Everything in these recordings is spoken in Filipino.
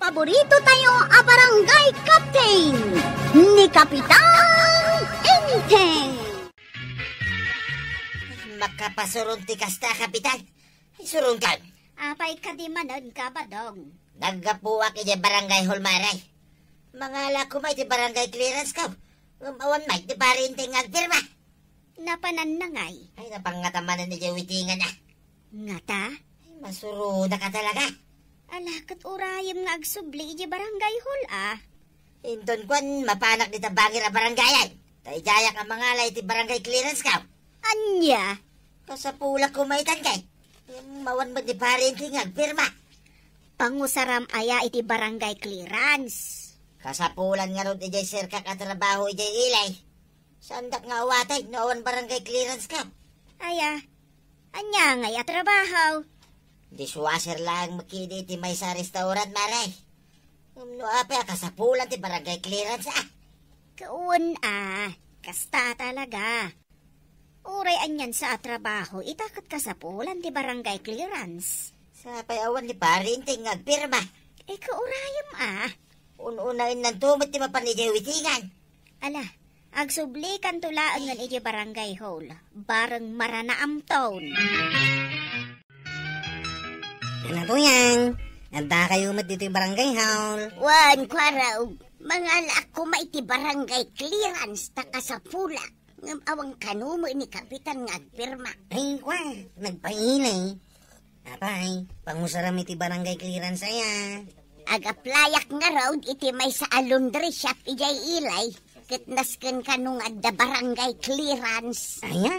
Paborito tayo a barangay captain ni Kapitan Enteng. Makapasurong ti kasta, kapitan. Surong ka. Apay ka di manan ka ba dong? Naggapuwak iti barangay Hulmaray. Mangala ko may ti barangay clearance ka. Awan may ti parinting agpirma. Napanan na ngay. Ay, napangataman ni Jawitingan na. Ngata? Ay, masuro na ka talaga. Alakat urayim nga agsubli iti barangay hall ah. Inton kwan, mapanak ni tabangir a barangayan. Taijayak ang mangalay ti barangay clearance ka. Anya? Kasapulak kumaitan kay. Mawan mo di parinting agpirma. Pangusaram aya iti barangay clearance. Kasapulan nga ron ijay sirka katrabaho ijay ilay. Sandak nga awatay, noon barangay clearance ka. Aya, anya ngay atrabaho. Dishwasher lang makidi ti may sa restaurant, maray. No apa, kasapulan ti barangay clearance ah. Kaun ah, kasta talaga. Uray anyan sa trabaho, itakot ka sa pulan di barangay clearance. Sa payawan ni parinting agpirma. Kaurayam ah. Unain ng tumot ti mapanijay witingan. Ala, agsublikan tulaan ng iti barangay hall, bareng maranaam taon. Ano to yan? Nanda kayo mat dito yung barangay hall. Wan, kwaraw, mga alak ko maiti barangay clearance taka sa pula. Ngam awang kanumo ni kapitan nga agpirma. Ay, kwa, nagpailay. Apay, pangusaram iti barangay clearance aya. Agaplayak nga raw iti may sa laundry shop ijay ilay. Kitnasken kanung adda barangay clearance. Aya?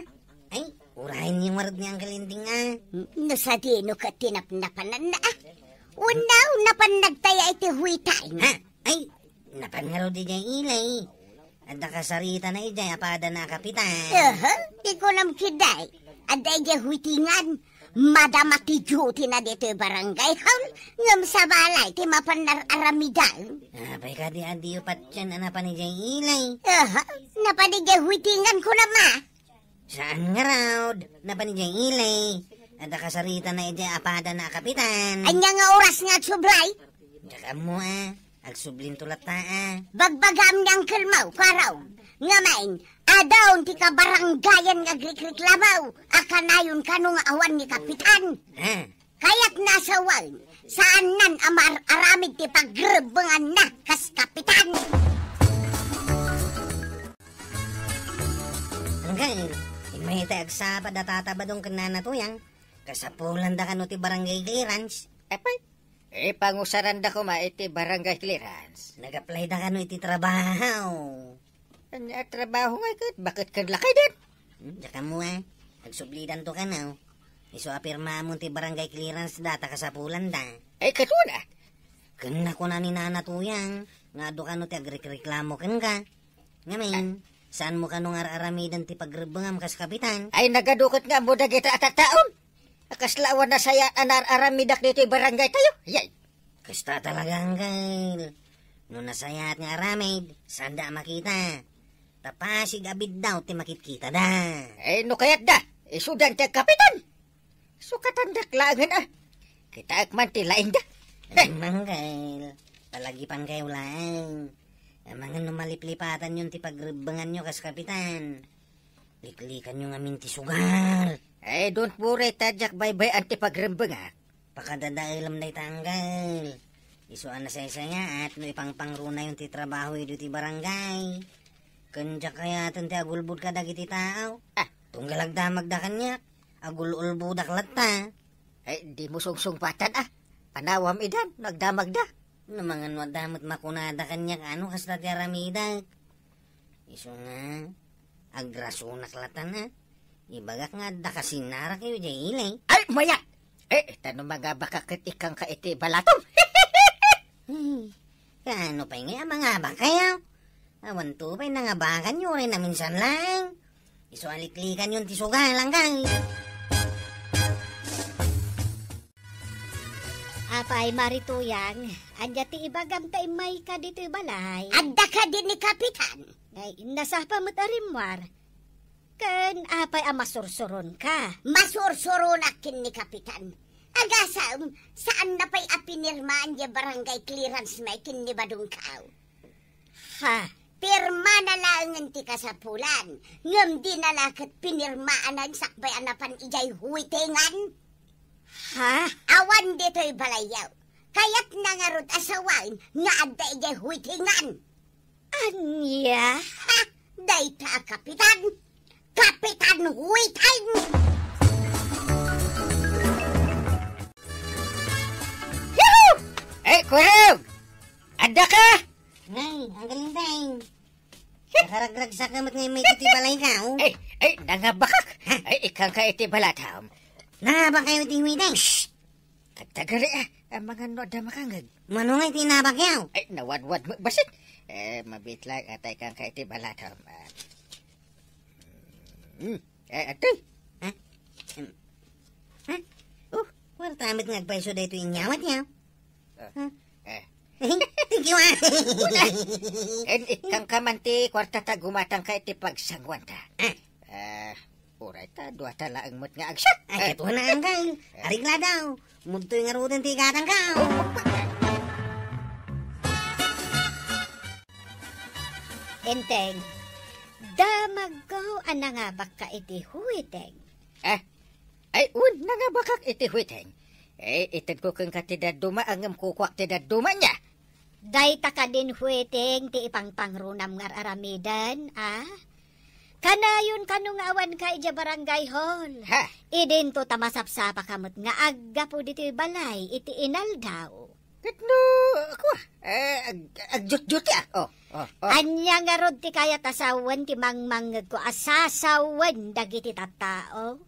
Ay, urahin yung warad niyang kalinding ah. No sa dino ka tinapnapanan na ah. Unaw napan nagtaya iti huitay. Ha? Ay, napan nga raw di jay ilay. Adda kasarita na ijay apada na kapitan. Di ko nam kiday. Adda ijay huitingan. Madama ti duty na dito yung barangay hall. Ngam sa balay ti mapanar aramidal. Apay ka di adiyo patyan anapan ni jay ilay. Napanigay huitingan ko na ma. Saan nga raw? Napan ni jay ilay. Adda kasarita na ijay apada na kapitan. Anya nga oras nga sublay. Daka mo ah. Agsublin tulat ta ah. Bagbagam niyang kalmaw, karaw. Nga main, adaon ti kabaranggayan nga grikriklamaw. Akanayon kanong awan ni kapitan. Ha? Kaya't nasawan, saan nan amar aramid ti pagrebengan na kas kapitan. Hanggang, may tagsapa da tatabadong kanana to yang. Kasapulan da kano ti barangay clearance. Epay, pangusaran da ko ma iti barangay clearance. Nag-apply da kano iti trabaho. Anya trabaho nga kat, bakit kan lakay din? Daka mo ah, nagsublidan to ka na. Iso apirma mo ti barangay clearance data kasapulan da. Ay katuna. Kena ko na ni nana to yang. Nga do kano ti agreklamo ken ka. Ngamin, saan mo kanong araramidan ti pagrebengam kas kapitan? Ay nagadukot nga mo dagita at taon. Akaslawan na saya anar-aramidak dito yung barangay tayo. Yay. Kasta talagang kail. No nasayat nga aramid, sanda makita. Tapasig abid daw ti makitkita da. Ay no kayat da, isudan ti kapitan. Sukatan daklangan ah. Kita akman ti lain da. Mangkail, palagipan kayo lang. Mga numaliplipatan yun ti pagrebengan nyo kas kapitan. Liklikan nyo ngamin ti sugal. Ay don't worry tadyak bye-bye anti pagrembeng ah. Pakadadailam na itanggal. Isuan na saya at no ipangpangruna yung ti trabaho ito ti barangay. Kanya kaya tanti agulbud ka dagiti tao. Tunggalag damag da kanya. Agululbudak lata. Ay di mo sungsung patan ah. Panawam idan, nagdamag da. Namangan wadamot makunada kanya ano kas dati aramidag. Iso nga, agrasunak lata na. Ibagak nga da kasinara kayo jay ilay. Ay maya! Tanong mga bakakit ikang ka iti balatong. Kano pa nga mga bakayaw? Awan to pa'y nangabakan nyo rin na minsan lang. Iso aliklikan yun ti sugalang kay. Apay marituyang, anya ti ibagam tay may ka dito balay. Adda ka din ni kapitan. Ay, nasapa mo't arimwar. Kan apay masursuron ka. Masursuron akin ni kapitan. Agasam, saan na pa'y apinirmaan niya barangay clearance may kinibadong kao? Ha? Pirma na lang ti kasapulan. Ngam di nalakat pinirmaan ang sakbay anapan ijay huwitingan. Ha? Awan dito'y balayaw. Kaya't nangarod asawain nga adda ijay huwitingan. Anya? Ha! Dayta, Kapitan! Kapitan Huwiting! Yahoo! Kurog! Ada ka? Ngay, ang galing tayong. Nakaragrag sa kamot ngayon may kitibalay ka, oh. Nangabakak! Ikaw ka iti balatam. Nabak kayo tihuiteng. Tagtagari ang mga noda makangag. Mano nga itinabak yaw? Nawadwad mo basit. Mabitlag atay kang ka iti balatam. Atoy. Wala tamit ngagpaiso dito yung nyawat yaw. Eh, Thank you, ah. ikang kamanti kwarta ta gumatang ka iti pagsangwanta. Uray ta, duwa ta laang mo't nga agsak. Ay, ito na ang kay. Arigla daw. Munto yung arutan ti gatang ka. Enteng, damag ko anangabak ka iti huiteng. Nangabakak iti huiteng. Itad ko kang katidad duma ang kukwak tidad duma niya. Day taka din huiteng ti ipangpangrunam ngar aramidan, ah? Kanayon kanong awan ka ija barangay hall. Ha? Idin to tamasapsapa kamot nga agga po dito balay iti inaldaw. Katno, ako agjut-jut ya. Anya nga rod ti kaya tasawan ti mangmangag ko asasawan dagiti tattao.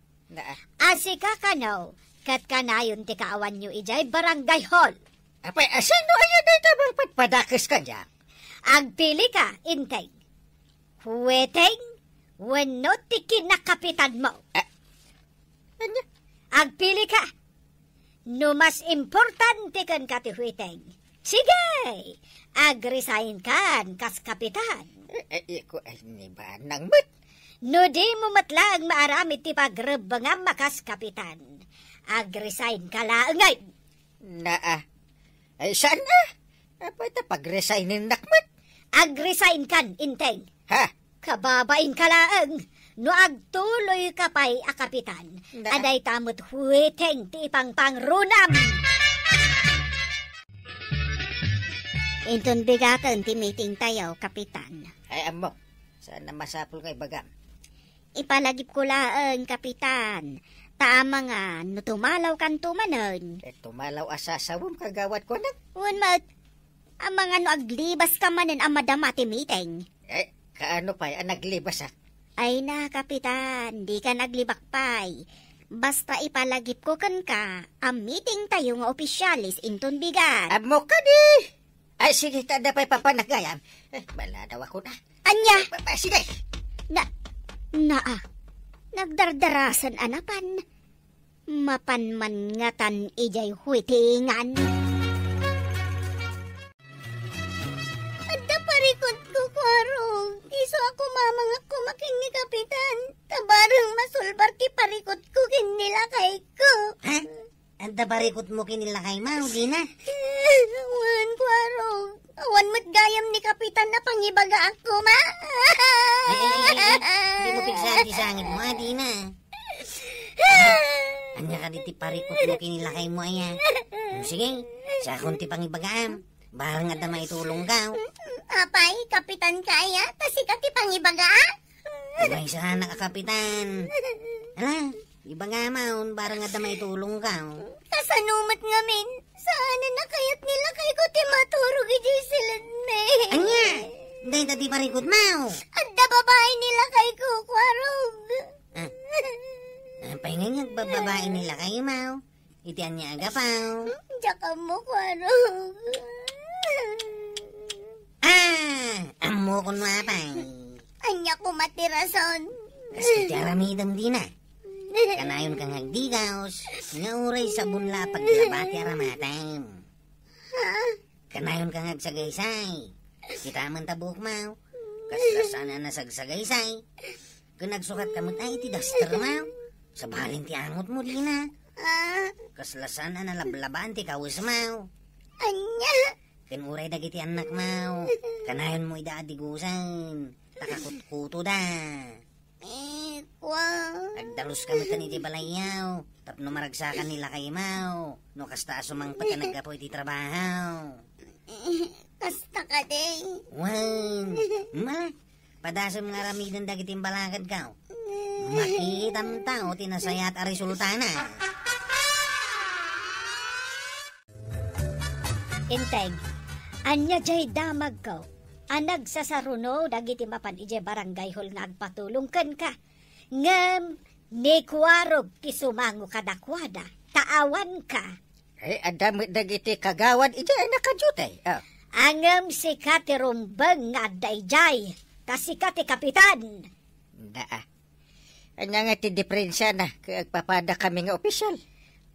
Asika kanaw, kat kanayon ti kaawan nyo ijay barangay hall. Apay, asino ayan na ito bang patpadakas ka niya? Agpili ka, inteng. Huweteng, wano ti kinakapitan mo. Ano? Agpili ka. No mas importante kan ka ti huweteng. Sige, agresign kan kas kapitan. Iko ay niba nang mat. No di mo matlang maaramid ti pagrebangam makas kapitan. Agresign ka laangay. Saan na? Apay ta pag-resignin nakmat. Agresign kan, inteng. Ha? Kababain ka laang. No agtuloy ka pa'y akapitan. Aday tamot huweteng ti ipangpangrunam. Inton bigatan ti meeting tayo, kapitan. Ay, amo. Saan na masapul kay bagam? Ipalagip ko laang, kapitan. Tama nga, no tumalaw kan tumanon. Tumalaw asasawom kagawat ko na. Unmat, ang mga no aglibas ka manin ang madama ti meeting. Kaano pa'y naglibas ha? Ay na, kapitan, di ka naglibak pa'y. Basta ipalagip ko kan ka, ang meeting tayo nga opisyalis inton bigat. Amo ka di! Ay, sige, tada pa'y papanagayam. Bala daw ako na. Anya! Sige! Nagdardarasan anapan. Mapanman ngatan ijay huitingan. Adda parikot ko, Kwarong. Iso ako mamang ako making ni Kapitan. Tabarang masulbar ti parikot ko kinilakay ko. Ha? Anda barikot mo kinilakay mo, di na? Awan, Kwarong. Awan mo't gayam ni Kapitan na pangibaga ako, ma. Hindi mo pigsati sa angit mo, di na. Anya ka diti parikot mo kinilakay mo, aya. Sige, sa akong ti pangibagaam. Barang at na maitulong ka. Apay, Kapitan kaya, tasika ti pangibaga. Abay sana ka, Kapitan. Ala, ibaga maun, barang at na maitulong ka. Kasanumat ngamin, sana na kayat nila kay ko ti maturog ijay silad me. Anya, dahil tati parikot mo. Adda babae nila kay ko, Kwarog. Pahinga nga, bababae nila kayo, Mau. Itian niya agapaw. Diyaka mo, Kwarog. Amo kon mapay. Anya ko matirason. Kasi tiaramidam di na. Kanayon kang hagdigaws, nga uray sa bunla paglabati aramatem. Kanayon kang hagsagaysay. Kita man tabuk, Mau. Kaslasana na sagsagaysay. Kung nagsukat kamot ay iti daster, Mau. Sa balin ti angot mo, di na. Kaslasan na lablaban ti kawis mau. Anya? Ken uray dagiti anak mau. Kanayon mo idaadigusan. Takakutkuto da. Kwa. Agdalus kami tani ti balayaw. Tapno maragsakan nila kay mau. No kasta asumang pagkanagapoy ti trabaho. Kasta ka day. Wan. Ma. Padasam nga ramidan dagiti balakad ka. Makitam tao tinasayat a resultana. Integ, anya jay damag ko. Anag sa saruno, dagiti mapan ije barangay hall nga agpatulong ken ka. Ngem, ni kuwarog ti sumango kadakwada, taawan ka. Adamit dagiti kagawad ije ay nakajutay. Angem si kati rumbeng nga dayjay, kasi kati kapitan. Anya nga ti diferensya na, kaya agpapada kami nga opisyal.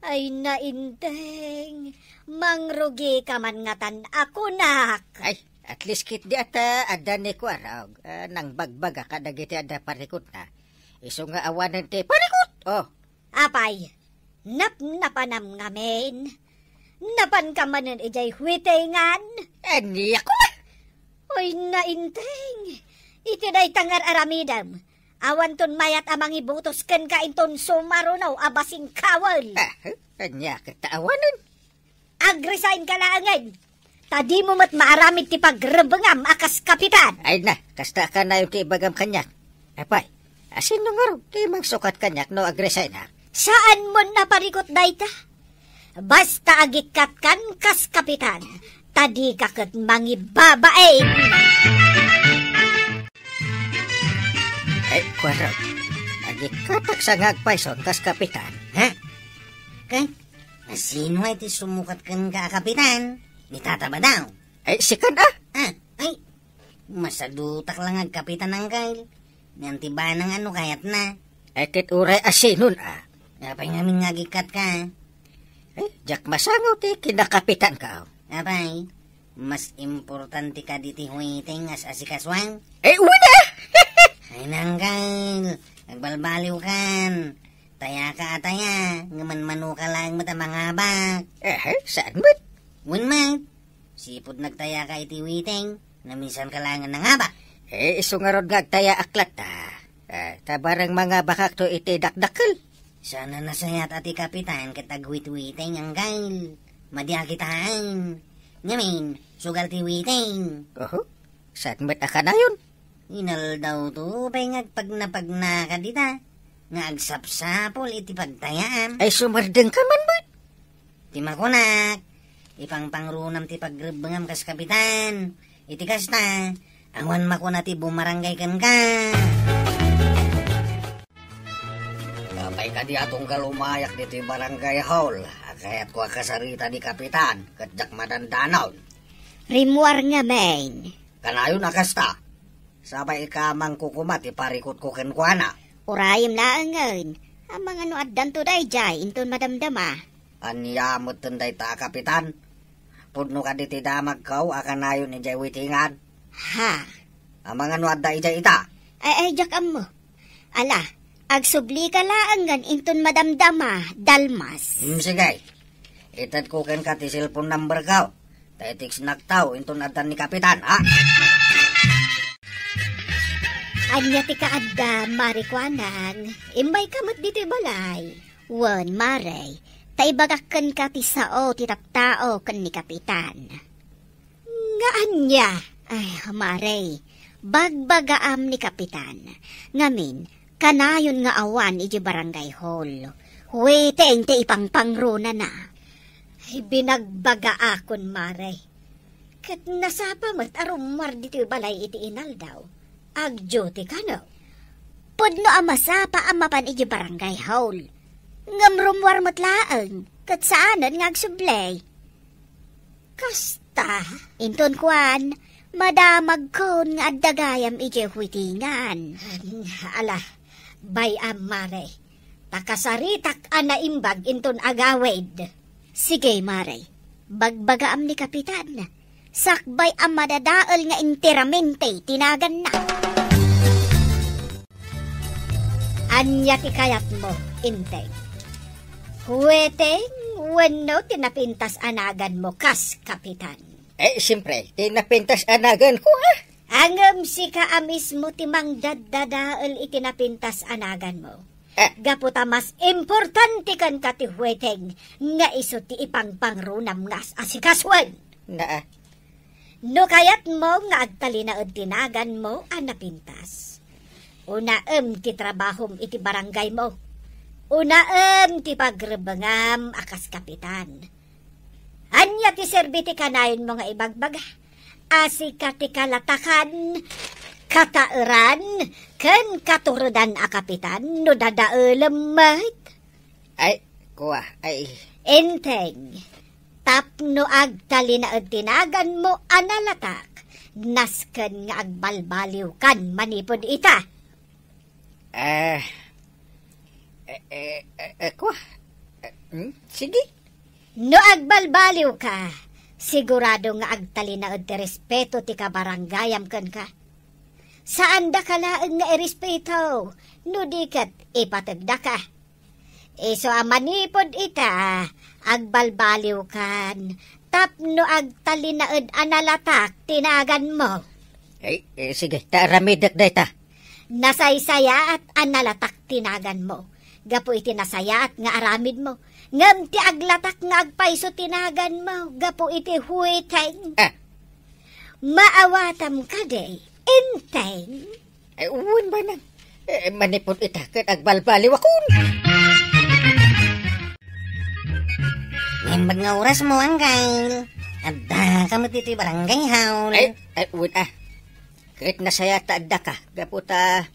Ay nainteng, mangrugi ka man ngatan ako nak. Ay, at least kit di ata ada ni kuarag, nang bagbaga ka dagiti ada parikot na. Iso nga awanan ti parikot. Apay, napanam ngamen. Napan ka manen ijay huitengan. Ani ako na. Oy nainteng, iti day tangar aramidam. Awan ton mayat amang ibutos ken ka inton sumarunaw abasing kawal. Anya kataawanan. Agresign ka laangan. Tadi mo mat maaramid ti pagrebengam akas kapitan. Ay na, kasta ka na yung tiibagam kanyak. Apay, asin nung araw, di magsukat kanyak no agresay na. Saan mo naparikot dayta? Basta agikat kan kas kapitan. Tadi kaket mangibabain. Ay, kuwarag. Agikatak sa ngagpayson kas kapitan. Ha? Kay, sino ay ti sumukat kan ka kapitan? Ni tata ba daw? Ay, sikan Ay, masadutak lang ang kapitan ng kail. Nanti ba ng ano kayat na? Ay, kit uray asinun Apay namin ngagikat ka. Ay, jak masangaw ti kinakapitan ka. Apay, mas importante ka diti huiting as asikaswang. Ay, una! Ay nanggal, nagbalbaliw kan. Taya ka ataya, ngaman manu ka lang matamangabak. Saan mo't? Wunmat, sipod nagtaya ka iti witing, na minsan ka lang nangabak. Iso nga rod ngagtaya aklat tabarang mga bakak to iti dakdakal. Sana nasayat ati kapitan katagwit-witing ang gail. Madya kitaan. Ngamin, sugal ti witing. Saan mo't aka na yun? Inal daw to, pay ngagpagna ka dita. Nga agsapsapol iti pagtayaan. Ay sumardeng ka man ba? Ti makunak, ipangpangrunam ti pagrebengam kas kapitan. Iti kasta, awan makuna ti bumaranggay kan ka. Kapay ka di atong kalumayak dito barangay hall. Kaya't ko kasarita ni kapitan, katjak madandanaw. Rimwar nga main. Kanayon akasta. Sabay ka mang kukumat, iparikot ko kenkwana. Urayim laangan. Amang ano addan to dayjay, inton madamdama. Anyamot tunday ta, kapitan. Pudno ka diti damag kaw, akanayon ni jay witingan. Ha? Amang ano adda ijay ita. Ay, jak mo. Ala, agsubli ka laangan, inton madamdama, dalmas. Sige. Itad ko ken ka ti cellphone number kaw. Taitiks naktaw, inton addan ni kapitan, ha? Anya ti kaadda, marikwanang. Imbay kamot dito balay. Wan, maray. Taibagakan ka ti sao, ti taktao, kan ni kapitan. Nga anya. Ay, maray. Bagbagaam ni kapitan. Ngamin, kanayon nga awan iji barangay hall. Huweteng ti ipangpangruna na. Ay, binagbaga akon, maray. Kat nasapa mat arumar dito balay iti inal daw. Agjote ka no? Pudno amasapa amapan iji barangay hall. Ngamrumwar matlaang, kat saanan nga agsublay. Kasta? Inton kwan, madamag kon nga addagayam iji huitingan. Ala, bayam mare. Takasaritak anaimbag inton agawed. Sige, maray. Bagbagaam ni kapitan. Sakbay ang madadaal nga interamente tinagan na. Anya ti kayat mo, inteng. Huweteng, wano tinapintas anagan mo kas, Kapitan. Siyempre, tinapintas anagan ko, Angam si ka mismo timang daddadaal itinapintas anagan mo. Gaputa mas importante kan ka ti Huweteng nga iso ti ipangpangrunam ngas asikaswan. No kayat mo nga agtalinaod tinagan mo anapintas. Unaem ti trabahom iti barangay mo. Unaem ti pagrebengam akas kapitan. Anya ti serbiti kanayon mo nga ibagbaga. Asika ti kalatakan, katauran, ken katurudan a kapitan no dadaelemet. Enteng. Tapno agtalinaod tinagan mo analatak, nasken nga agbalbaliw kan manipod ita. Sige. No agbalbaliw ka, sigurado nga agtalinaod ti respeto ti kabarangayam ken ka. Saan da ka laeng nga irespeto, no dikat ipatagda ka. Iso amanipod ita, agbalbaliw kan, tapno agtalinaod analatak tinagan mo. Sige, taramidak da ita. Nasaysaya at analatak tinagan mo. Gapo iti nasaya at nga aramid mo. Ngam ti aglatak nga agpaiso tinagan mo. Gapo iti Huweteng. Maawatam ka day, enteng. Uwan ba nang? Manipod ita kat agbalbaliw akon. Ngembag nga oras mo, Angkal. Adda ka matiti barangay haul. Uwan kahit nasaya ta adda ka. Gaputa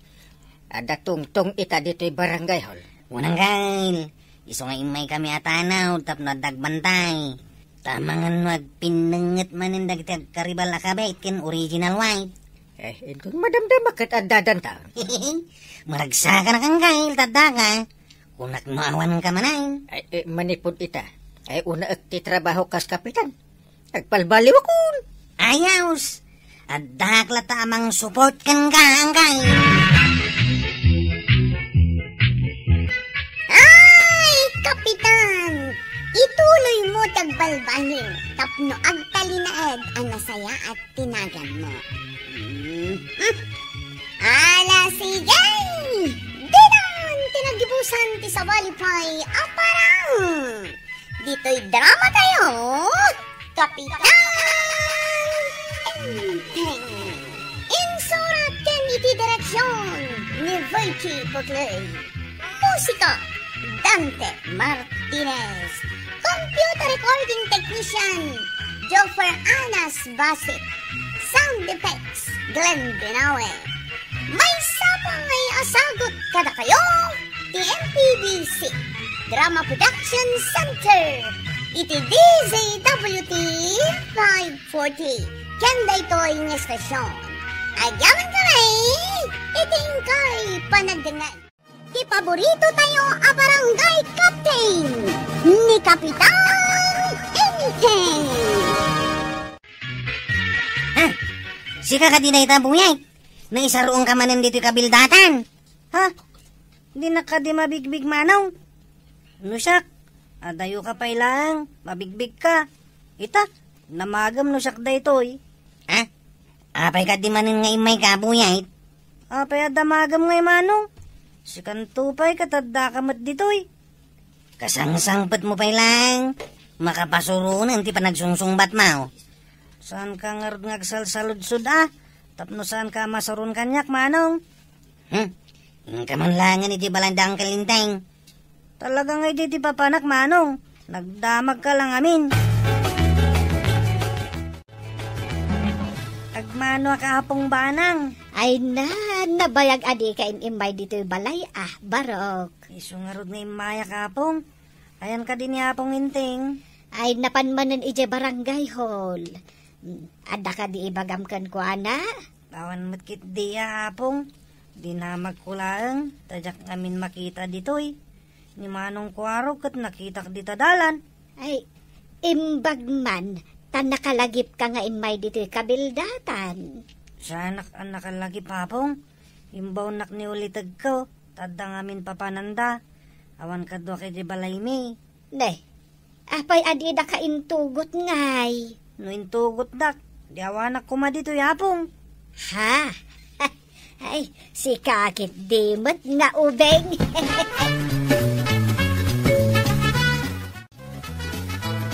ada tungtong ita dito'y barangay hall. Unang Angkal. Iso nga imay kami atanaw tapno dagbantay. Tamangan magpinenget manindag ti agkaribal akabait ken original white. Ito madamdama kat addadan ta. Maragsa ka na Angkal, tadda ka. Kunak maawan ka manay. Manipod ita. Una at ti trabaho kas kapitan. Agpalbaliw akon. Ayaws. Adakla ta amang support kan ka, Angkal. Ay, Kapitan! Ituloy mo tagbalbaliw, tapno agtalinaed ang nasaya at tinagan mo. Ala, sige! Dinan, tinagibusan ti Sawalipay, aparang! Dito'y drama tayo, Kapitan! Insurat ken iti direksyon ni Virgie Pugley. Musika, Dante Martinez. Computer recording technician, Joffer Anas Basit. Sound effects, Glenn Benawe. May sapang ay asagot kada kayo, the MPBC Drama Production Center. Iti DZWT 540. Kanda ito'y ng estasyon. Agaman kami, iting kay panagdangan. Di paborito tayo a barangay captain ni Kapitan Enteng. Sika ka dinay tabuyay. Naisaroong ka manan dito kabildatan. Di na ka di mabigbig manong. Nusak, adayo ka pa ilang, mabigbig ka. Ita, namagam nusak da ito'y. Apay ka di manin nga imay kabuyay. Apay adamagam ngay manong. Sikan tupay katadda ka mat dito'y. Kasangsangpat mo pa ilang. Makapasurunan ti panagsungsungbat mo. Saan ka nga rin ngagsalsaludsud Tapno saan ka masarun kanyak manong. Kamanlangan iti balandang kalinteng. Talaga nga iti papanak manong. Nagdamag ka lang amin. Agmano akapong banang. Ay nabayag adi ka imay dito'y balay barok. Iso nga rin nga imaya kapong. Ayan ka din yapong inting. Ay napanmanan ije barangay hall. Ada ka di ibagamkan ko ana? Tawan matkit di apong. Di na magkulaang. Tadyak ngamin makita dito'y. Ni manong kuwaro kat nakita di tadalan. Ay imbag man. Tan nakalagip ka nga imay dito'y kabildatan. Sa anak ang nakalagip apong. Imbaw nak ni ulitag ko. Tadda ngamin papananda. Awan ka doon kay di balay mi. Ne, apay adi da kaintugot ngay. No intugot dak, di awanak kuma dito yapong. Ha? Ay, si kakit dimot nga ubeng.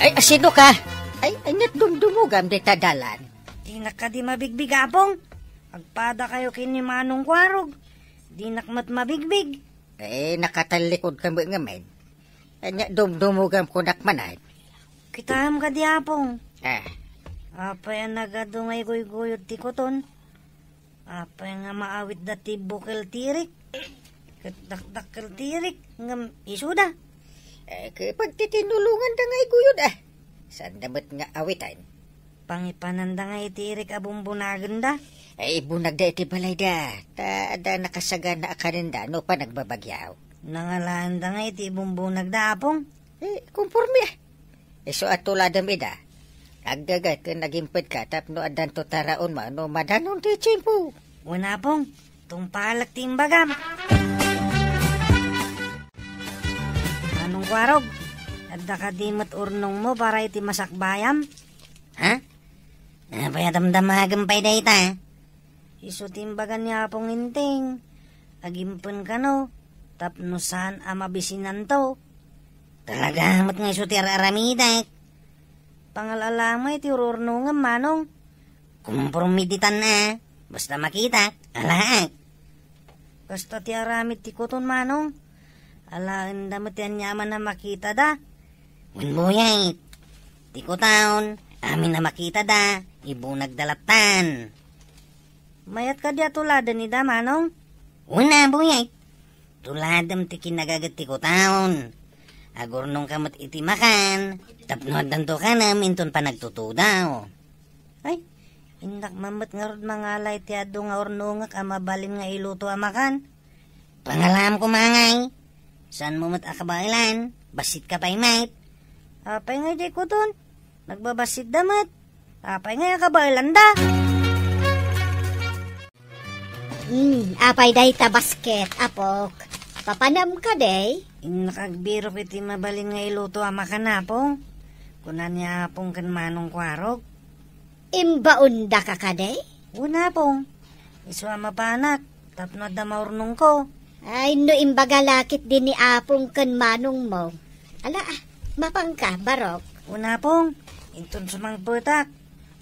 Ay, sino ka? Ay, dumdumugam di tadalan. Di na ka di mabigbig apong. Agpada kayo kini Manong Kwarog. Di nakmat mabigbig. Eh, nakatalikod ka mo ngamen. Anya, dumdumugam ko nakmanay. Kitam ka di apong. Ah, Apay ang nagadungay guyot ti koton. Apay nga maawit dati bukel tirik. Dakdakkel tirik. Ngam isuda. kapag titinulungan da ngay guyod Saan damat nga awitan? Pangipananda nga itirik abumbunagan da. Ay, bunag da iti balay da. Da nakasaga na akaninda no pa nagbabagyaw. Nangalaan da nga iti bumbunag da apong. Kumporme so atuladam ida. Agdagat ka nagimpad ka tapno adan to taraon ma no madanon ti tiyempo. Wala pong. Tungpalak ti imbagam. Anong Kwarog? Adda ka di mat urnong mo para iti masakbayam? Ha? Napayadamdamagam pa'y dayta. Isu timbagan niya pong inting. Agimpun ka no. Tapno saan amabisinan to. Talaga mat nga isu ti aramidak. Pangalalama iti ururnong manong. Kumpromiditan na. Basta makita. Alaak. Basta ti aramid ti kuton manong. Alaan damat yan yaman na makita da. Winbuyay. Ti ko taon. Amin na makita da. Ibu nagdalatan. Mayat ka di atuladan ni da manong. Una buyay. Tuladam ti kinagagat ti ko taon. Agurnong kamat iti makan. Tapnoad danto ka na minton pa nagtutudaw. Ay, indak mamat nga rod mangalay ti ado nga ornungak amabalin nga iluto amakan. Pangalam ko mangay. Saan mo mat akabailan? Basit ka pa'y mate. Apay nga di ko dun. Nagbabasit damat. Apay nga akabailan da. Apay day ta basket, apok. Papanam ka day? Nakagbiro kiti mabalin nga iluto amakan apong. Kunan niya apong kan Manong Kwarog. Imbaunda ka ka day? Una pong. Iswa mapanak. Tapno da maurnong ko. Ay, no imbagalakit din ni apong kan Manong mo. Ala, mapangka, barok. Una pong. Inton sumang putak.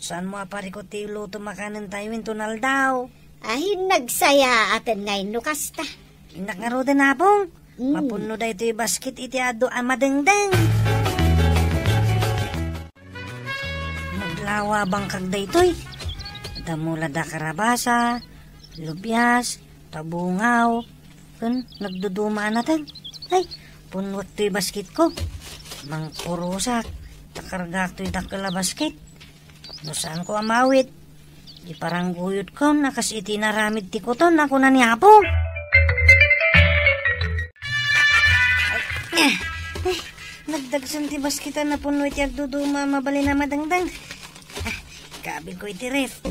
Saan mo aparikot ti iluto makanan tayo inton aldaw. Ay, nagsaya atin ngayon nukasta. Inak nga roden apong. Mapuno da ito yung basket iti ado amadengdeng. Naglawa bang kagda ito'y. Damula da karabasa, lubyas, tabungaw. Kun, nagdudumaan natin. Ay, punwat ito yung basket ko. Mang purusak, takargak ito yung takala basket. No saan ko amawit. Di parang guyot ko, nakas iti naramid ti ko to, ako na niyapo. Nagdagsan ti baskitan na puno iti agduduma mabali na madangdang. Kabin ko iti ref.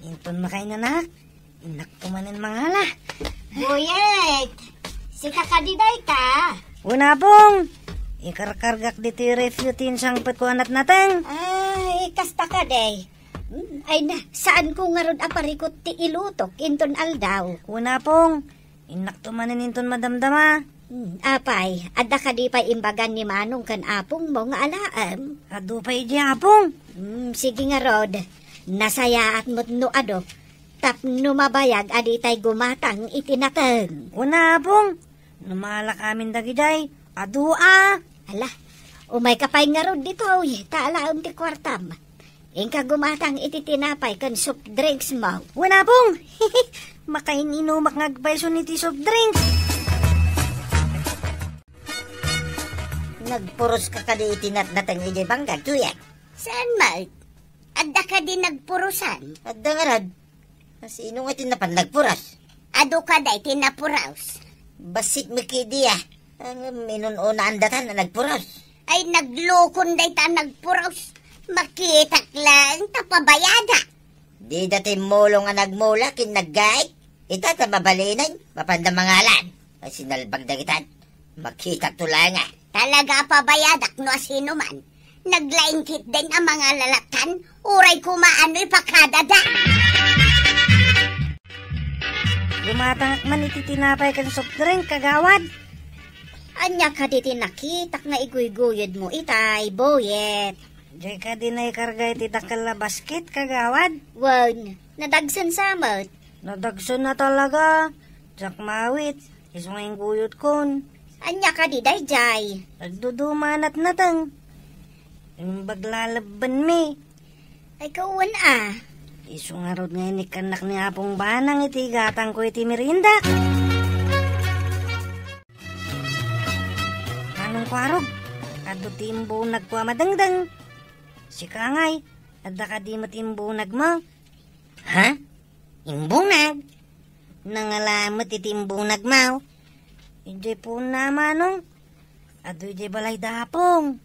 Inton makain na nak. Inak tumanin mangala. Buyet, si kakadiday ka. Una pong. Ikarkargak di ti ref yutin sangpet ko anat natang. Ay, kasta ka day. Ay na, saan ko nga rod aparikot ti ilutok inton aldaw? Una pong. Inak tumanin inton madamdama. Apay, adda ka di pa imbagan ni Manong kan apong mo nga alaam. Ado pa iti apong. Sige nga rod, nasayaat mo't no ado. Tapno mabayag adi tay gumatang itinatang. Una apong. Numalak amin dagiday. Ado Ala, umay kapay nga rod dito taalaam ti kwartam. Ingka gumatang ititinapay kan soft drinks mo. Una pong. Makain inumak ngagbayso ni ti soft drinks. Nagpuros ka kadi itinatnatang ijay banggag, tuyak. Saan, Mart? Adda ka din nagpurusan. Adda nga rad. Sino nga tinapan nagpuras? Ado ka day tinapuraos. Basit mikidiya. Ang minununaan datan na nagpuras. Ay naglukon day ta nagpuraos. Makitak lang tapabayada. Di dati mulo nga nagmula kin naggait. Ita ta mabalinay. Mapanda mangalan. Ay sinalbag dagitan. Makita tula nga. Talaga pabayadak no asino man. Naglaingkit din ang mga lalatan. Uray kumaano'y pakadada. Gumatangak man ititinapay kan soft drink, kagawad. Anya ka di tinakitak nga iguyguyod mo itay, boyet. Diyan ka din ay karga ititakal na basket, kagawad. Wan, nadagsan samot. Nadagsan na talaga. Jack mawit, isungay guyod kon. Anya ka di dayjay. Nagdudumanat na tang. Yung baglalaban mi. Ay kawan ah. Isungarod nga ni kanak ni Apong Banang iti gatang ko iti merinda. Anong kwarog? Ado timbo nagkwa madangdang. Si Kangay, adda ka di matimbunag mo. Ha? Imbunag? Nangalamat iti imbunag mo? Hindi po na manong. Ado di balay dapong.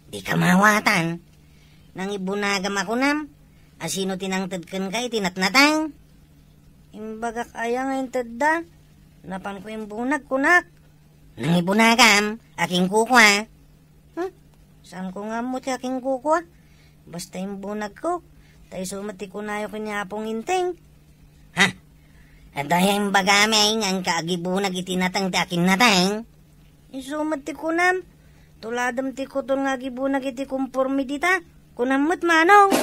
Di ka mawatan. Nang ibunagam ako nam. Asino tinangtad kan kay tinatnatang? Imbagak ayang ang tadda. Napan ko yung bunag kunak. Nang ibunagam, aking kukwa. Saan ko nga mo ti aking kukwa? Basta yung bunag ko. Tayo sumati ko na yung kanyapong inting. Ha? At dahil bagamay ang kaagibunag itinatang ti akin natang? Isumati ko nam. Tuladam ti ko ton nga gibunag iti kumpormi dita. Kunamot manong.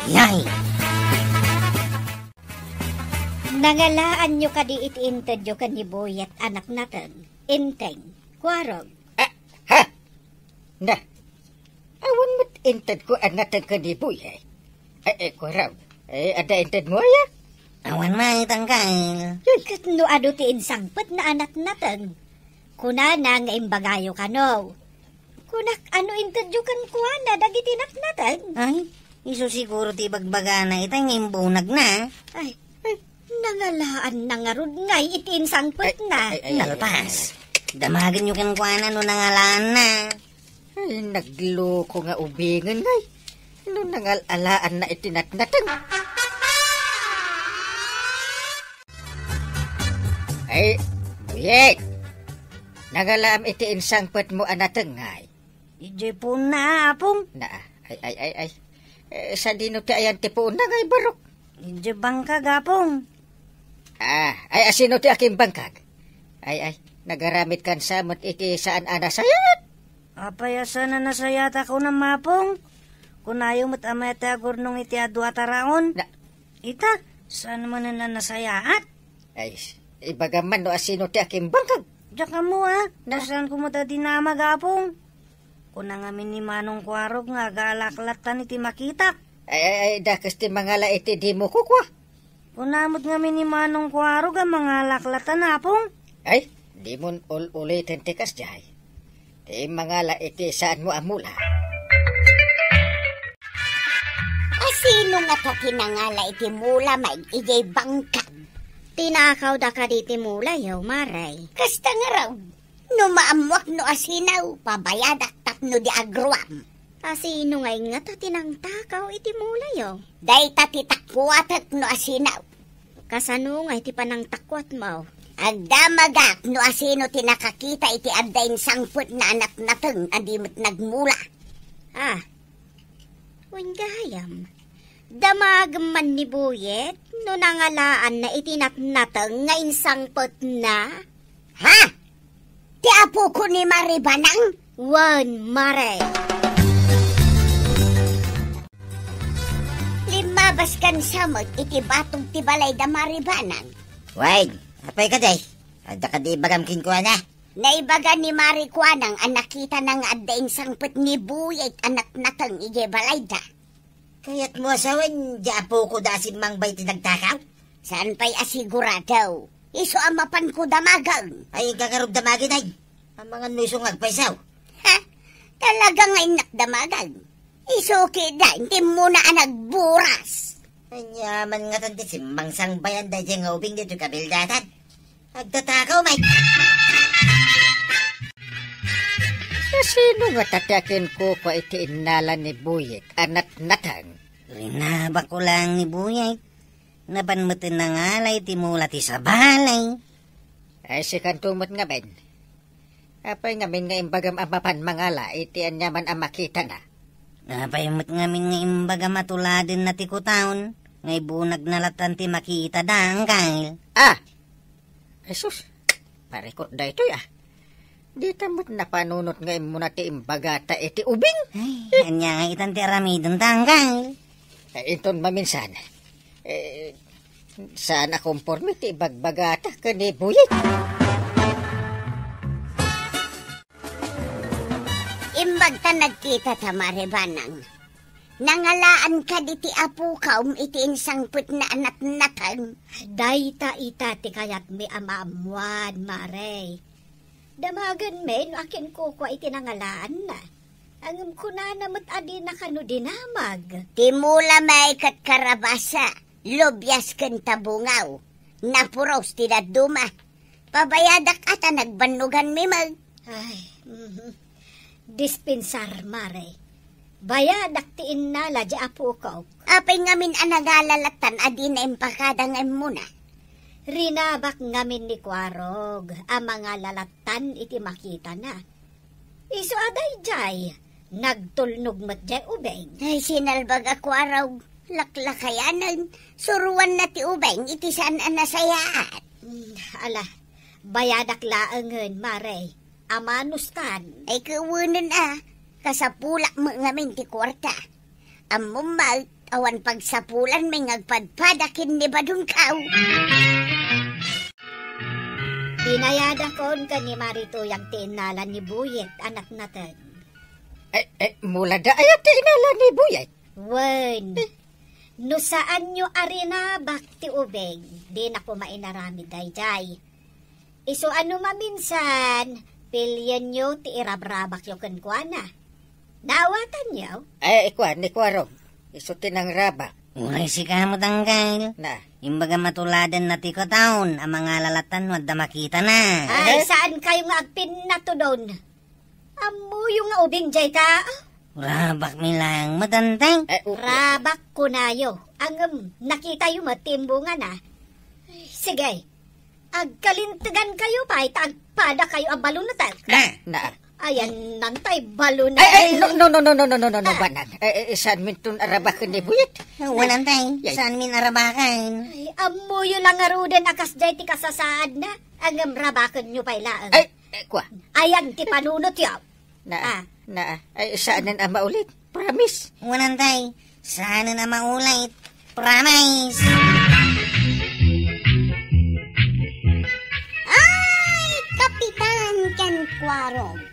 Yay! Nangalaan nyo ka di iti-intad nyo ka ni boyet anak natin. Inteng, kwarog. Ha? Na. Awan mo't intad ko anatan ka ni Buya. Ko raw. Ada intad mo ya? Awan may tangkal. Kat no ado ti insangpet na anak natin. Kuna na nga imbagayo ka no. Kunak ano intadyo kan kuha na dagiti natin. Ay, iso siguro ti bagbaga na itang imbunag na. Ay, nangalaan na nga rod ngay iti insangpet na. Nalpas. Damagan nyo kan kuha na no nangalaan na. Ay, nagloko nga ubingan ngay. No nangalalaan na itinatnatang. Ay, Buyek. Nangalaam iti insangpet mo anatang ngay. Ije po na Apong. Na, ay. Sa dino ti ayan ti po na ngay barok. Ije bangkag Apong. Ay asino ti aking bangkag. Ay, nagaramit kan samot iti saan anasayat. Apayasa na nasayata ko na Mapong. Kunayo mo't amete agurnong iti adwa taraon. Na, Ita, saan mo na nasayaat? ay, ibagaman no asino ti aking bangkag. Diyan ka mo Nasaan ko mo ta dinamag Apong? Kuna nga ni Manong Kwarog nga galaklatan iti makitak. Ay, dakas ti mangala iti di mo kukwa. Kunamot nga ni Manong Kwarog ang mga laklatan Apong. Ay, di mo ulitin ti kas jahay. Ti mangala iti saan mo amula. Asino nga ta tinangala iti mula may ijay bangkag. Tinakaw da ka di ti mula yaw maray. Kasta nga raw. No maamwak no asinaw, pabayadak tapno di agruam. Asino ngay nga ta tinangtakaw iti mula yaw. Day tatitakwatat no asinaw. Kasano ngay ti panang takwat mo. Agdamagak no asino tinakakita iti addain sangput na anak nateng adimot nagmula. Wingayam. Damag man ni Buyet no nangalaan na itinatnateng nga insangpot na. Ha? Ti apo ko ni Maribanang? Wan, Mare. Limabas kan samot iti batong ti balay da Maribanang. Wait, apay ka day? Ada ka di bagamkin ko na? Naibaga ni Marikwanang ang nakita ng addain sangput ni Buyet anak natang ije balay da. Kaya't mo asawan, di apo ko dasin mang bay tinagtakaw? Saan pa'y asigurado? Iso ang mapan ko damagang. Ay, kakarog damagin ay. Ang mga nusong agpaisaw. Ha? Talaga nga inakdamagan. Iso kida, hindi mo na nagburas. Anyaman nga tanti simbang sang bayan da dyan nga ubing dito kabildatan. Agtatakaw, may. Sino nga tatakin ko pa iti inalan ni Buyek anat natang? Rinaba ko lang ni Buyek. Nabanmutin na nga lay ti mula ti sa balay. Ay si kantumot nga ben. Apay ngamin nga imbagam amapan mangala, iti anyaman ang makita na. Apay mo't ngamin nga imbaga matuladin na ti kutaon. Ngay bunag na latan ti makita dang kay. Jesus, parekot da ito Di tamot na panunot nga imo na ti imbagata iti ubing. Ay, anya nga itan ti aramidon tangkay. Inton maminsan. Saan akomporme ti ibagbagata kani buyit. Imbag ta nagkita ta marebanang. Nangalaan ka di ti apo ka iti insangput na anak natang. Dayta ita ti kayat mi amaamuan, Mare. Damagan men, akin ko kwa iti nangalaan na. Angam ko na namot adi na kano dinamag. Timula may kat karabasa, lobyas kan tabungaw. Napuros ti daduma. Pabayadak ata nagbanugan mi mag. Ay, dispensar, Mare. Bayadak ti innala di apo ko. Apay ngamin anagalalatan adi na impakadang muna. Rinabak ngamin ni Kwarog, ang mga lalatan iti makita na. Iso aday jay, nagtulnog mat jay ubeng. Ay sinalbag ako araw, laklakayanan, suruan na ti ubeng, iti saan nasayaat. Ala, bayadak laangan, Mare, amanustan. Ay kawunan kasapulak mo ngamin ti kwarta. Amumag, awan pagsapulan may ngagpadpadakin ni badungkaw. Pinayada kon ka ni Marito yung tinalan ni Buyet, anak natin. Mula da ayat tinalan ni Buyet? Wen, no saan nyo arina bakti ubeng, di na ko mainarami dayjay. Iso ano maminsan, pilyan nyo ti irabrabak yung kankwana. Naawatan nyo? Ikwan, ni Kwarong. Iso tinang rabak. Unay si kamot angkay. Na. Imbaga matuladan na ti kutaon, ang mga lalatan wadda makita na. Ay, saan kayo nga agpin na to doon? Amo yung nga ubing jay ta? Rabak mi lang matantay. Rabak ko na yo. Ang nakita yung matimbungan Sige, agkalintigan kayo pa, itagpada kayo ang balunatan. Na. Ayan, nantay baluna. No, banag. Saan mintun arabakan ni Buyet? Wanantay, saan min arabakan? Ay, amo yung lang aruden akas jay ti kasasaad na. Ang rabakan nyo pa ilaan. Kwa. Ayan, ti panunot yaw. Saan na maulit? Promise. Wanantay, saan na maulit? Promise. Ay, Kapitan Ken Kwarong.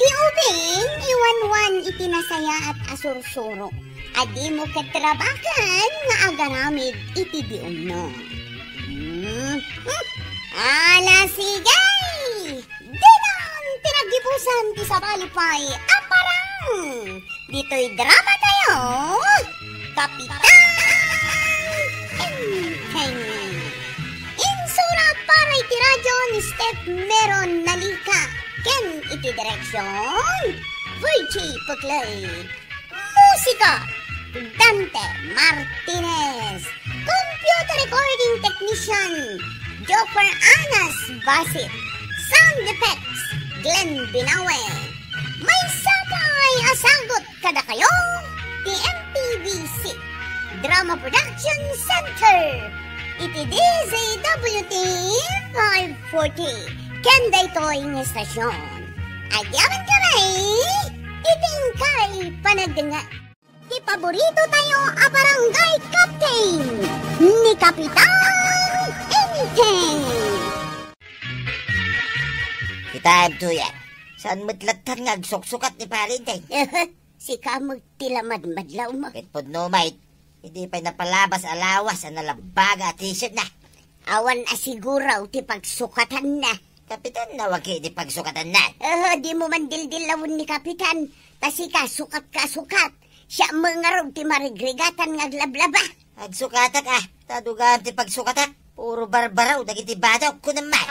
Ti ubing, iwan-wan itinasaya at asursuro. Adi mo katrabakan nga agaramid iti diumno. Ala sigay! Dinan tinagibusan ti sabalipay aparang! Dito'y drama tayo, Kapitan Enteng! Insurat para iti radyo ni Step Meron Nalika. Ken iti direksyon, Virgie Puklay. Musika, Dante Martinez. Computer recording technician, Joper Anas Basit. Sound effects, Glenn Binawe. May sapay asagot kada kayo, the MPBC Drama Production Center. Iti DZWT 540. Kanda ito'y ng estasyon. Agyaman kamay, itingkay panagdanga. Di paborito tayo a barangay captain ni Kapitan Enteng. Kita abduyan. Saan madlatan nga agsuksukat ni Parintay? Si kamag tilamad madlaw mo. Kitpod no, mate. Hindi pa'y napalabas alawas ang nalambaga at t-shirt na. Awan asiguraw ti pagsukatan na. Kapitan na wag di pagsukatan na. Di mo man dildilawon ni Kapitan. Kasi kasukat. Siya mangarog ti marigregatan ngaglablaba. Agsukatak tadugaan ti pagsukatak. Puro barbaraw, dagiti badok ko naman.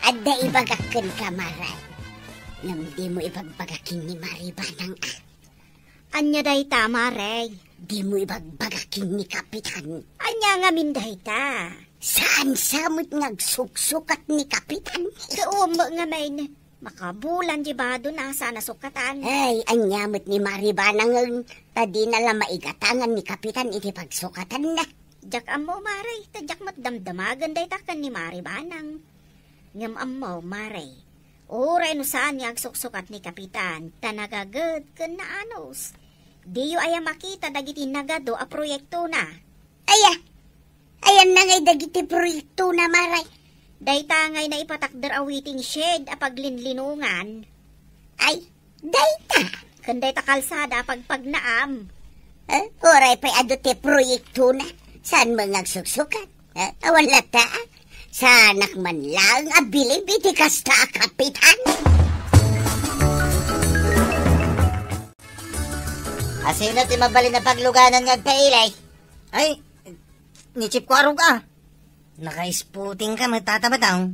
Adda ibagakin ka, Maray. Nang di mo ibagbagakin ni Maribanang Anya day ta, Maray. Di mo ibagbagakin ni Kapitan. Anya nga min day ta. Saan samot ngagsuksukat ni Kapitan? Kaumo nga main. Makabulan di ba doon asa nasukatan? Ay, anyamot ni Maribanang tadi na lang maigatangan ni Kapitan iti pagsukatan na. Jak amo maray, tadyak mat damdamagan day takan ni Maribanang. Ngam amo maray. Oray no saan niya agsuksukat ni Kapitan, tanagagad ken na anos. Diyo aya makita dagiti nagado a proyekto na. Ayan na ngay dagiti proyekto na maray. Dayta ngay na ipatakder a waiting shed a paglinlinungan. Ay, dayta. Ken dayta kalsada pagpagnaam. Oray pa'y ado ti proyekto na. Saan mo ngagsuksukat? Awan lata. Sanak man lang abilib iti kasta Kapitan. Asino ti mabali na pagluganan ngagpailay? Ay, ni Chip Kwarog ah. Naka-spooting ka magtatabataw.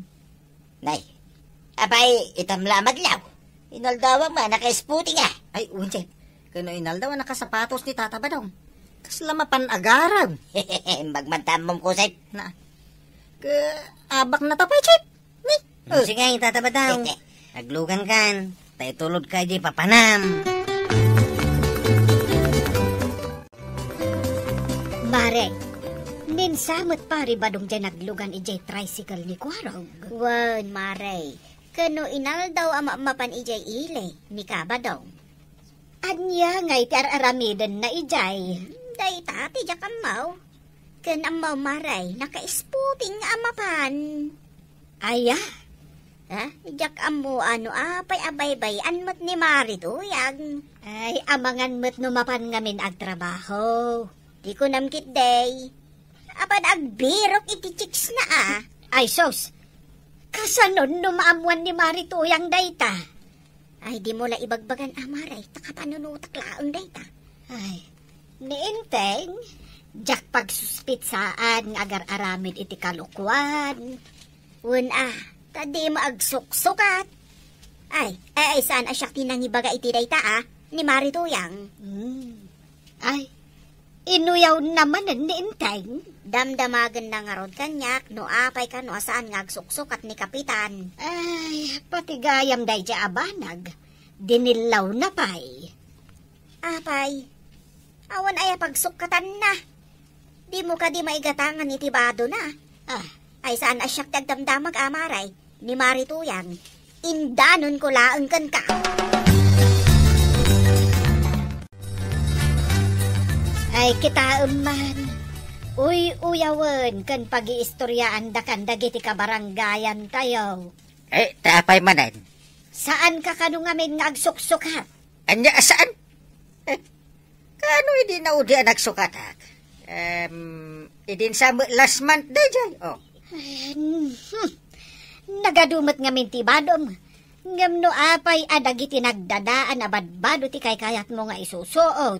Nay, abay, itamla maglaw. Inaldawa ma, naka-spooting ah. Ay, unche, kano inaldawa nakasapatos ni tatabataw. Kasla mapan-agarag. Magmantamom ko, Chip. Na, abak na tapay, Chip. Sige, tatabataw. Naglugan kan, tayo tulod ka di papanam. Mare, ninsamot pari badong dyan naglugan ijay tricycle ni Kwarog. Wan, Mare, kano inal daw ama mapan ijay ile, ni kabadaw. Anya ngay ti araramidan na ijay. Day tati jak amaw. Ken amaw Mare, naka-spooting nga amapan. Aya, jak amo ano apay abay-bay anmat ni Mari tuyag. Ay, amangan mat numapan ngamin agtrabaho. Di ko namkit day. Apad agbirok iti chicks na Ay sos, kasanon numaamuan ni Mari tuyang dayta. Ay di mo la ibagbagan Maray, takapanunutak laang dayta. Ay, niinteng, jak pagsuspitsaan ng agar-aramid iti kalukwan. Tadi mo agsuksukat. Ay, saan asyak tinangibaga iti dayta ni Mari tuyang. Ay, inuyaw naman ni Inteng. Damdamagan na nga rod kanyak, no apay ka no asaan ngagsuksukat ni Kapitan. Ay, pati gayam day dya abanag. Dinilaw na pay. Apay, awan ay pagsukatan na. Di mo ka di maigatangan iti bado na. Ay saan asyak dagdamdamag Maray, ni Mari tuyang. Indanon ko laang kan ka. Ay kita man. Uyawan kan pag-iistoryaan da kan dagiti kabaranggayan tayo. Tapay manan. Saan ka kanu ngamin nga agsuksukat? Anya saan? Kano hindi na udi nagsukat idin sa last month day dyan. Nagadumat ngamin ti badom. Ngam no apay adagiti nagdadaan abadbado ti kay kayat mo nga isusuot.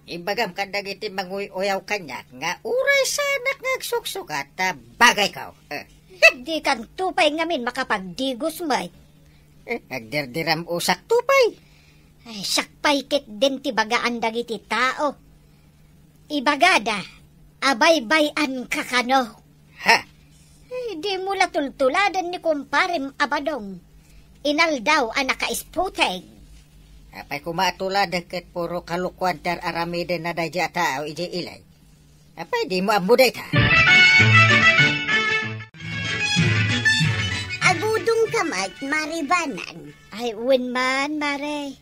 Ibagam kadagiti manguyaw kanya nga uray sanak ngagsuksukat bagay kaw. Di kan tupay ngamin makapagdigos may. Nagdirdiram usak tupay. Ay, sakpay kit din ti bagaan dagiti tao. Ibagada, abay-bayan kakano. Di mo latultuladan ni kumparim abadong. Inaldaw ang naka-sputeg. Apay kumatulad ket puro kalukwan tar aramide na dadya tao ije ilay. Apay di mo amuday ta. Agudong kamat Maribanan. Ay, uwan man, Mare.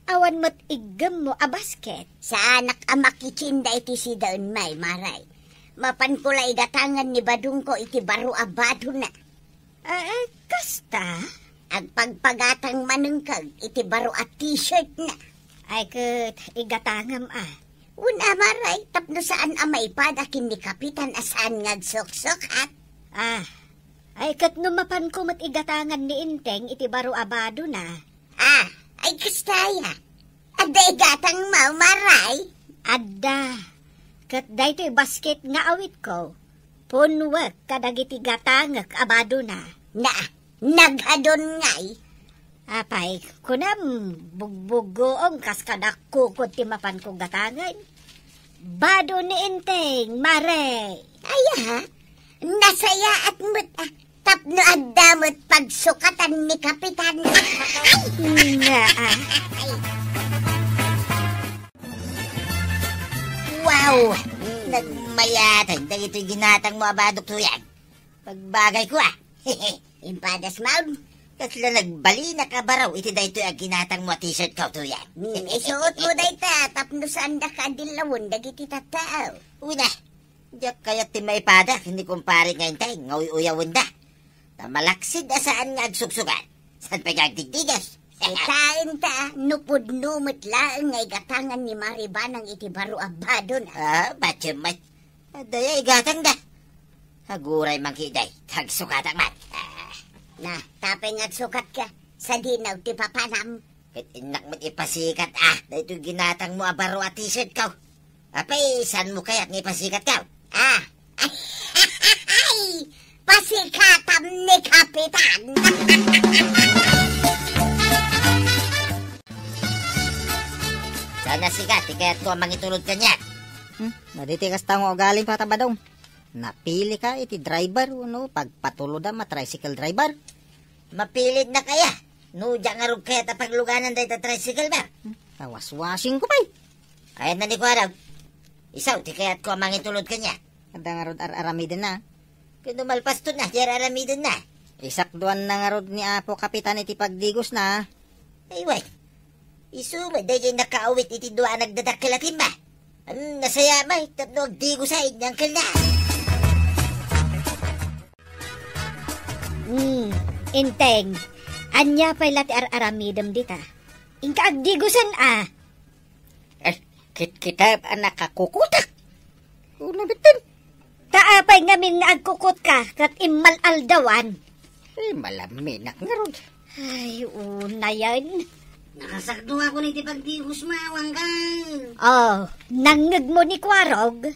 Awan mo't igam mo a basket. Sa anak amakichinda iti si daun may Maray. Mapan ko la igatangan ni badung ko iti baro abado na. Kasta? Agpagpagatang manungkag iti baro at t-shirt na. Ay, kat igatangam Una Maray, tapno saan amay padakin ni Kapitan asaan ngagsuksukat. Ay, kat numapan ko mat igatangan ni Inteng iti baro abado na. Ay kastaya. Adda igatang mau Maray. Adda. Kat daytoy basket nga awit ko. Punwak kadagiti gatangak abado na. Naghadon ngay. Apay, kunam bugbugoong kas kadak kukot ti mapan kong gatangan. bado ni Inteng, mare. Aya, nasaya at mo't tapno agdamot pagsukatan ni Kapitan. Nga, Wow! Nagmayatan. Dagito'y ginatang mo abadok to yan. Pagbagay ko Impadas maun. Kasla nagbali na kabaraw. Iti dahito ang ginatang mo t-shirt ko to yan. Isuot mo dayta, tapno saan da ka dilawon, dagiti tatao. Una, diyak kaya't timaipada. Hindi kumpare ngayon tayo. Ngawi-uyawin da. Tamalaksid asaan nga agsugsugan. Saan pa gagdigdigas? Ikain ta, nupod-numot laang ngay gatangan ni Maribanang iti baro abado na. Batyamat. Daya igatang da. Haguray mangkiday. Tagsukatang man. Na, tapay nga sukat ka, sa dinaw ti papanam. Kat inak mo't ipasikat dahito ginatang mo abaro at t-shirt ka. Apay, saan mo kaya't ngipasikat ka? Ay, pasikatam ni Kapitan. Sana sikat, kaya't ko ang mangitulod ka niya. Naditikas tango galing patabadong. Napili ka iti driver, pagpatulod na tricycle driver. Mapilit na kaya. No, diyan nga rog kaya tapagluganan dahil tricycle ba? Tawas-wasing ko pa Kaya na ni ko araw. Isaw, ti kaya't ko ang mangitulod ka niya. Kada nga rod aramidin na. Kung malpas to na, diyan aramidin na. Isakduan na nga rod ni Apo Kapitan iti pagdigos na. Ay, wait. Isumay, dahil nakaawit iti doa nagdadakilatin ba? Nasaya ba? Tapno agdigo sa inyang kala. Inteng, anya pa'y lati aramidam dita. Inka agdigusan Kita anak kakukutak. Una bitin. Taapay ngamin nga agkukot ka, kat imalaldawan. Malaminak nga ron. Ay, una yan. Nakasakdo ako ni tipagdigos mawanggan. Nangag mo ni Kwarog.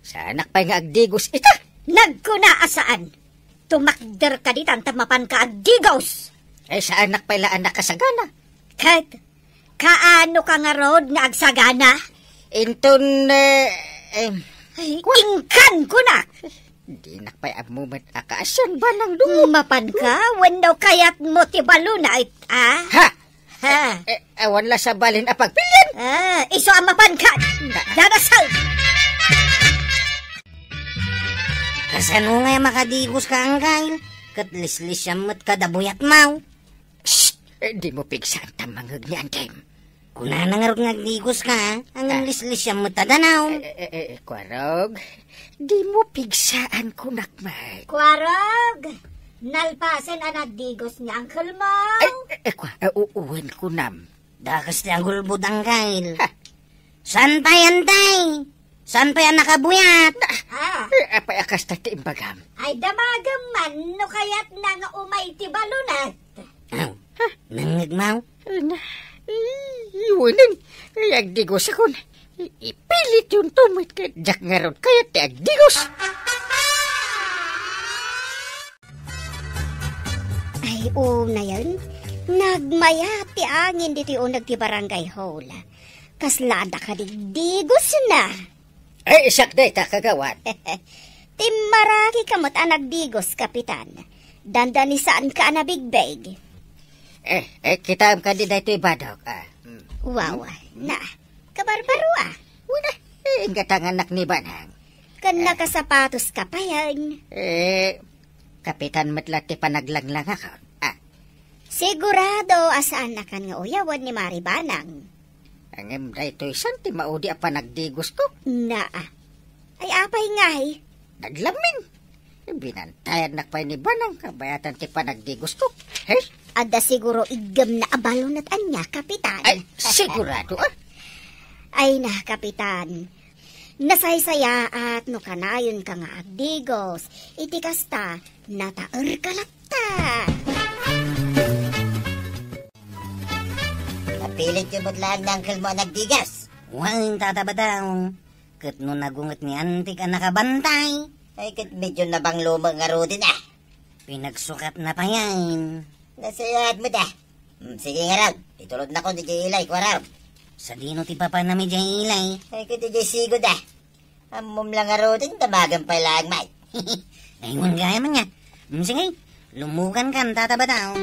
Sa anak pa nga agdigos ita. Nagkunaasaan. Tumakder ka ditan, tamapan ka agdigos. Sa anak pa ila anak kasagana. Kat, kaano ka nga rod nga agsagana? Inton, Ingkan ko na. di na pa ang moment akaasan ba ng dungo? Mapan ka, when daw kayat mo tibalo na Ha? Awan la sa balin a pagpilin. Iso ang mapan ka. Darasal. Kasano nga makadigos ka angkay? Kat lislis siyam mo't kadabuyat mau. Shh! Di mo pigsan tamangag ni Anthem. Kuna nangarog nagdigos ka, ang lislis siyam mo't tadanaw. Kwarog, di mo pigsaan ko nakmay. Kwarog, nalpasan ang nagdigos ni Uncle mo. Uuwan ko nam. Dakas ti ang gulbud angkay. San pa yan tay? San pa yan nakabuyat? Apay akas ta ti imbagam. Ay damagam man, no kaya't na nga umay tibalo na. Nangagmaw? Iwanan, agdigos ako na. Ipilit yung tumit ka. Jak nga ron kaya ti agdigos. Ay, una yan. Nagmayat ti angin dito yung ti barangay hall. Kaslada ka digdigos na. Sakday ta kagawan. Timmaraki kamot ang nagdigos, Kapitan. Dandani saan ka na bigbeg? Kita am kadi dito ibadok. Wow, na. Kabarbaro Wala, gatangan anak ni Banang. Kan nakasapatos ka pa yan. Kapitan matlati panaglanglang ako. Sigurado asaan na kan nga uyawan ni Maribanang. Ang emra ito'y santi maudi pa nagdigos ko. Na, ay apay ngay. Naglamin. Binantayan na pa ni Banang kabayatan ti pa nagdigos ko. Hey? Ada siguro igam na abalon at anya, Kapitan. Ay, sigurado Ay na, Kapitan. Nasaysaya at no kanayon ka nga agdigos. Iti kasta, nataer ka latta. Napilit yung butlaan ng uncle mo nagdigas. Huwag tatabadaw. Kat no nagungat ni antik ang nakabantay. Ay kat medyo nabang lumang nga rodin Pinagsukat na pa yan. Nasayad mo da. Sige nga raw. Itulod na ko di ilay ko raw. Sa dino ti papa na medya ilay. Ay, kundi jay sigod Amom lang nga rodin, damagan pa lang, may. Ayun gaya man nga. Sige, lumukan kan tatabadaw.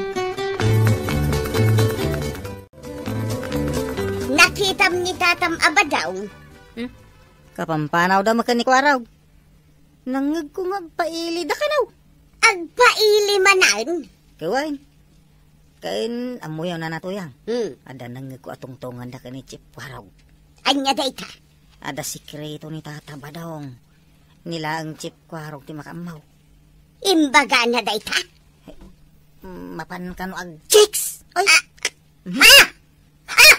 Nakitam ni tatam abadaw. Kapampanaw daw makanikwaraw. Nangag ko magpaili da ka daw. Agpaili manan. Kawain. Kain amuyaw na natuyang. Hmm. Ada nangag ko atong tongan da ka ni Chip Waraw. Anya dayta. Ada sikreto ni Tata Badong. Nila ang Chip Waraw ti makamaw. Imbaga na dayta. Mapan ka no ag... Chicks! Ay! Ha? Ha?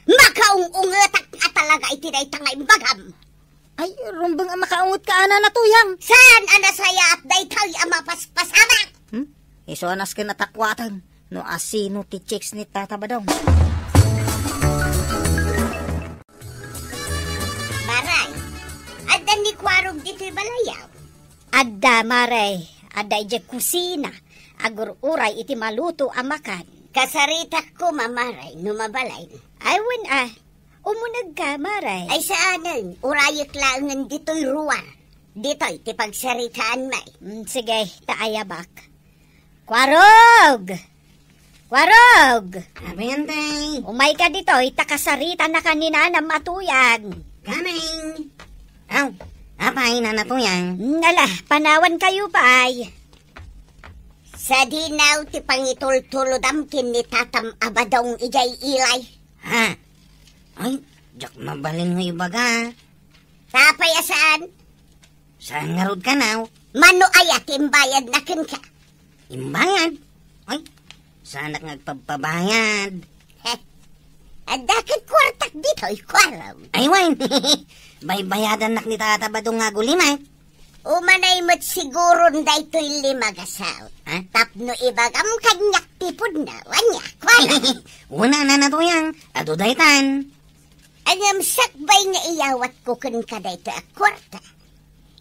Makaung-ungatak nga talaga iti dayta nga imbagam. Ay, rumbang ang makaungot ka ana natuyang. Saan anasaya at daytay ang mapaspasamak? Iso anas ka natakwatan. No asino ti chicks ni Tata Badong. Maray, adda ni kwarog dito'y balayaw. Adda, Maray. Adda ije kusina. Agur-uray iti maluto amakan. Kasaritak ko mamaray no mabalay. Aywan umunag ka, Maray. Ay saanan, urayok lang ng dito'y ruwar. Dito'y ti pagsaritaan may. Sige, taayabak. Kwarog! Kwarog! Abayan tay. Umay ka dito, itakasarita na kanina na matuyag. Kaming. Aw, apay na natuyang. Nala, panawan kayo pa ay. Sa dinaw ti pangitultulodam kin ni tatam abadong ijay ilay. Ha? Ay, jak mabalin nga ibaga. Tapay asaan? Saan nga rod ka now? Mano ayat imbayad na kin ka. Imbayad? Ay, sana ngagpagpabayad. Heh, adakit kwartak dito'y kwaraw. Ay, wine. Baybayadan nak ni Tata Badong nga gulimay. Umanay mo't siguro dayto'y limagasaw. Ha? Tapno ibagam kanyak tipod na, wanya, kwaraw. Una na natuyang, ado daytan. Anyam sakbay nga iyawat ko kun ka dayto a kwarta.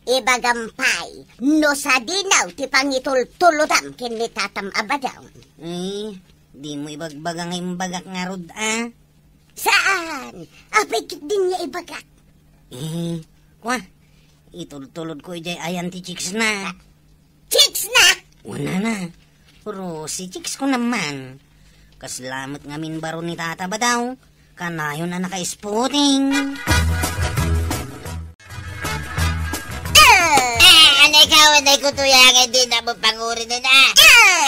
Ibagampay, no sa dinaw ti pangitultulodam kin ni tatam abadaw. Ay, di mo ibagbaga nga imbagak nga rod, Saan? Apay kit din niya ibagak. Kwa, itultulod ko ijay ayan ti chicks na. Chicks na! Una na. Pero si chicks ko naman. Kaslamat nga minbaro ni Tata Badaw. Kanayon na naka-spotting. Anay ka, anay ko tuyangan din na mo pangurin na na.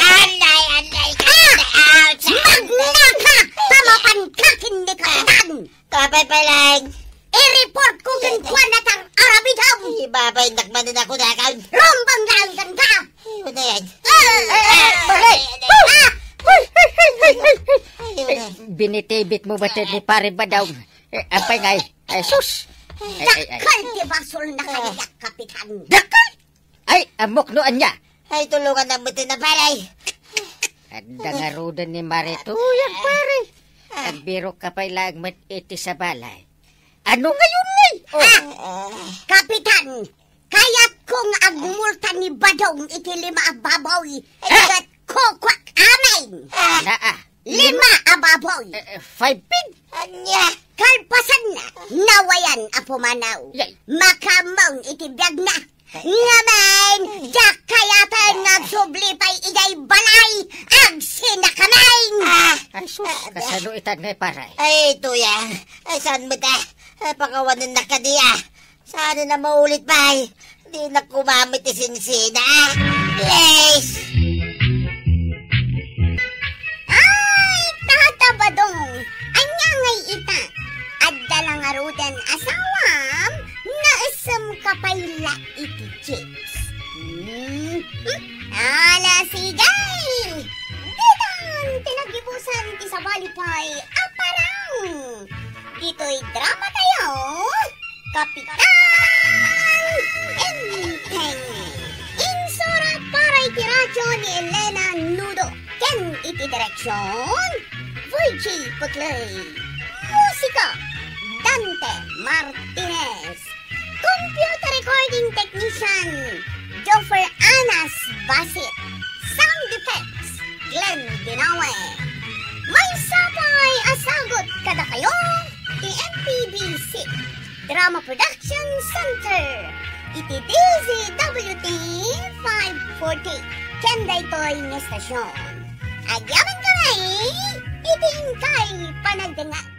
Anay ka. Ouch! Magnaka! Pamapan ka kindi kapitan! Kapay pa lang. I-report ko kin kwa na tang arabidaw! Ibabay nakman na ako na account. Rombang langan ka! Ano na yan? Binitibit mo ba ni Pare Badong? Apay ngay. Ay, sus! Dakal ti basol na kaniyak kapitan! Dakal! Ay, amok noan niya. Ay, tulungan na buti na palay. At dangarudan ni Marito. Yan, pare. Ang biro ka pa ilagmat iti sa balay. Ano ngayon ngay? Kapitan! Kaya't kong agmulta ni Badong iti 5 ababoy at kokwak amin! Naa. 5 ababoy! 5 pig. Anya? Kalpasan na, nawayan apumanaw. Yay. Makamang itibiyag na. Ngaman, jak kayatan nagsublipay igay balay, ag sinakamain. Ay, sus. Kasano itan ngay, pare? Ay, tuya. Ay, saan mo ta? Pakawanan na ka diya. Sana na maulit pa. Di na kumamit isinsina. Please. Ay, tatabadong, anya ngay ita. At dalang arudan asawam, na isam kapayla iti chicks. Ala sigay! Ditan, tinagibusan ti sa balipay, aparang! Dito'y drama tayo, Kapitan Enteng! Insurat para iti radyo ni Elena Nudo, ken iti direksyon, Virgie Puglay. Musika, Dante Martinez. Computer recording technician, Joffer Anas Basit. Sound effects, Glenn Dinawe. May sapay asagot kada kayo, Drama Production Center. Iti DZWT 540. Kenda ito'y ng estasyon. Agyaman ka na iting kay panagdanga.